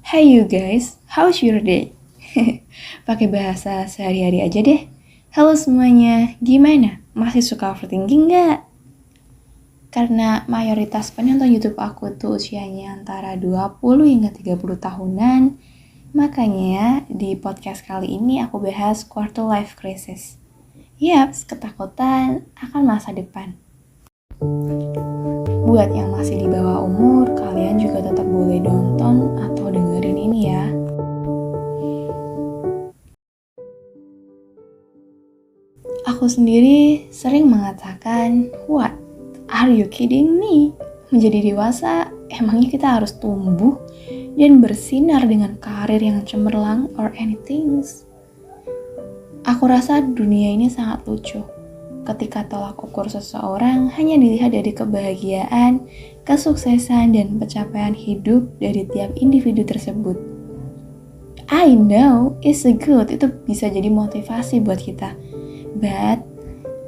Hey you guys, how's your day? Pakai bahasa sehari-hari aja deh. Halo semuanya, gimana? Masih suka overthinking nggak? Karena mayoritas penonton YouTube aku tuh usianya antara 20 hingga 30 tahunan, makanya di podcast kali ini aku bahas quarter life crisis. Yaps, ketakutan akan masa depan. Buat yang masih di bawah umur, kalian juga tetap boleh nonton atau dengerin ini ya. Aku sendiri sering mengatakan, what? Are you kidding me? Menjadi dewasa, emangnya kita harus tumbuh dan bersinar dengan karir yang cemerlang or anything? Aku rasa dunia ini sangat lucu ketika tolak ukur seseorang hanya dilihat dari kebahagiaan, kesuksesan, dan pencapaian hidup dari tiap individu tersebut. I know, it's good, itu bisa jadi motivasi buat kita. But,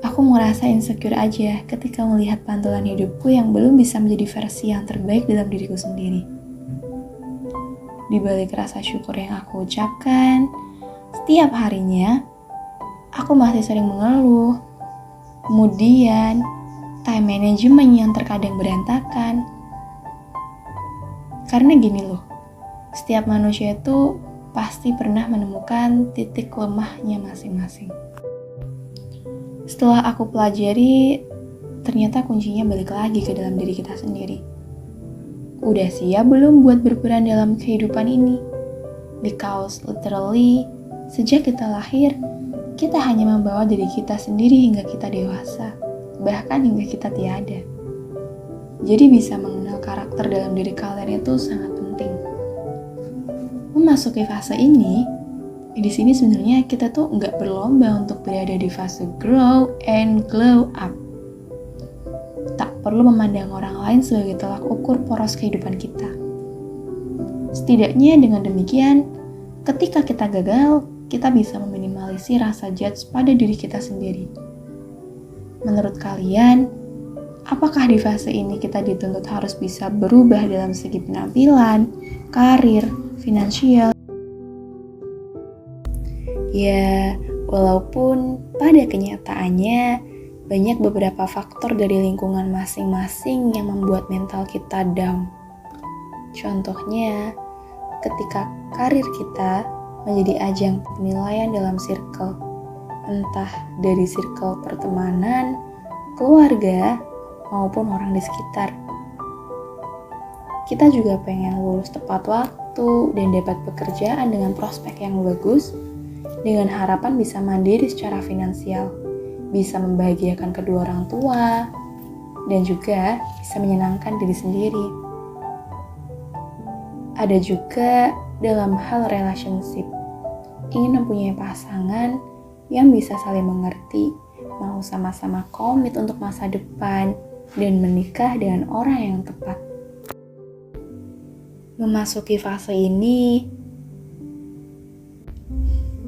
aku merasa insecure aja ketika melihat pantulan hidupku yang belum bisa menjadi versi yang terbaik dalam diriku sendiri. Di balik rasa syukur yang aku ucapkan, setiap harinya, aku masih sering mengeluh. Kemudian, time management yang terkadang berantakan. Karena gini loh, setiap manusia itu pasti pernah menemukan titik lemahnya masing-masing. Setelah aku pelajari, ternyata kuncinya balik lagi ke dalam diri kita sendiri. Udah siap belum buat berperan dalam kehidupan ini? Because literally, sejak kita lahir, kita hanya membawa diri kita sendiri hingga kita dewasa, bahkan hingga kita tiada. Jadi bisa mengenal karakter dalam diri kalian itu sangat penting. Memasuki fase ini, di sini sebenarnya kita tuh nggak berlomba untuk berada di fase grow and glow up. Tak perlu memandang orang lain sebagai tolak ukur poros kehidupan kita. Setidaknya dengan demikian, ketika kita gagal, kita bisa meminimalisir rasa judge pada diri kita sendiri. Menurut kalian, apakah di fase ini kita dituntut harus bisa berubah dalam segi penampilan, karir, finansial? Ya, walaupun pada kenyataannya banyak beberapa faktor dari lingkungan masing-masing yang membuat mental kita down. Contohnya, ketika karir kita menjadi ajang penilaian dalam circle, entah dari circle pertemanan, keluarga, maupun orang di sekitar. Kita juga pengen lulus tepat waktu dan dapat pekerjaan dengan prospek yang bagus, dengan harapan bisa mandiri secara finansial, bisa membahagiakan kedua orang tua, dan juga bisa menyenangkan diri sendiri. Ada juga dalam hal relationship, ingin mempunyai pasangan yang bisa saling mengerti, mau sama-sama komit untuk masa depan, dan menikah dengan orang yang tepat. Memasuki fase ini,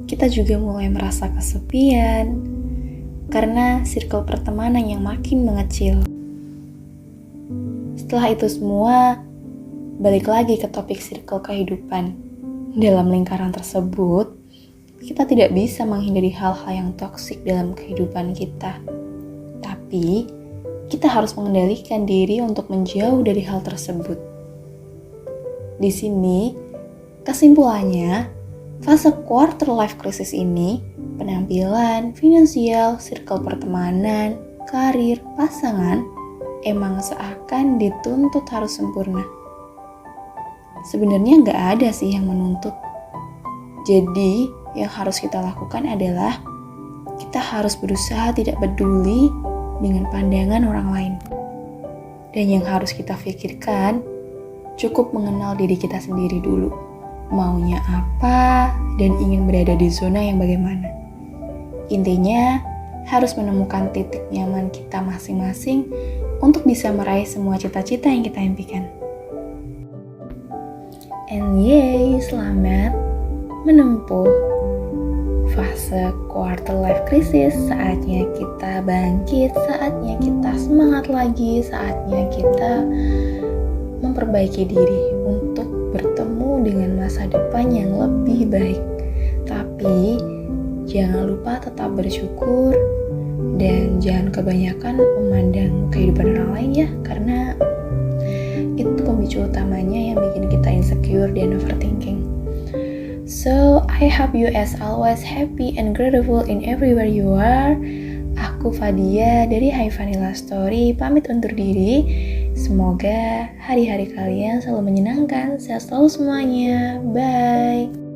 kita juga mulai merasa kesepian, karena circle pertemanan yang makin mengecil. Setelah itu semua, balik lagi ke topik circle kehidupan. Dalam lingkaran tersebut, kita tidak bisa menghindari hal-hal yang toksik dalam kehidupan kita. Tapi, kita harus mengendalikan diri untuk menjauh dari hal tersebut. Di sini, kesimpulannya, fase quarter life crisis ini, penampilan, finansial, circle pertemanan, karir, pasangan, emang seakan dituntut harus sempurna. Sebenarnya nggak ada sih yang menuntut. Jadi, yang harus kita lakukan adalah kita harus berusaha tidak peduli dengan pandangan orang lain. Dan yang harus kita pikirkan, cukup mengenal diri kita sendiri dulu. Maunya apa dan ingin berada di zona yang bagaimana. Intinya, harus menemukan titik nyaman kita masing-masing untuk bisa meraih semua cita-cita yang kita impikan. And yay, selamat menempuh fase quarter life crisis. Saatnya kita bangkit, saatnya kita semangat lagi, saatnya kita memperbaiki diri untuk bertemu kamu dengan masa depan yang lebih baik. Tapi jangan lupa tetap bersyukur dan jangan kebanyakan memandang kehidupan orang lain ya, karena itu pemicu utamanya yang bikin kita insecure dan overthinking. So, I hope you as always happy and grateful in everywhere you are. Aku Fadia dari Hai Vanilla Story pamit undur diri. Semoga hari-hari kalian selalu menyenangkan. Sehat selalu semuanya. Bye.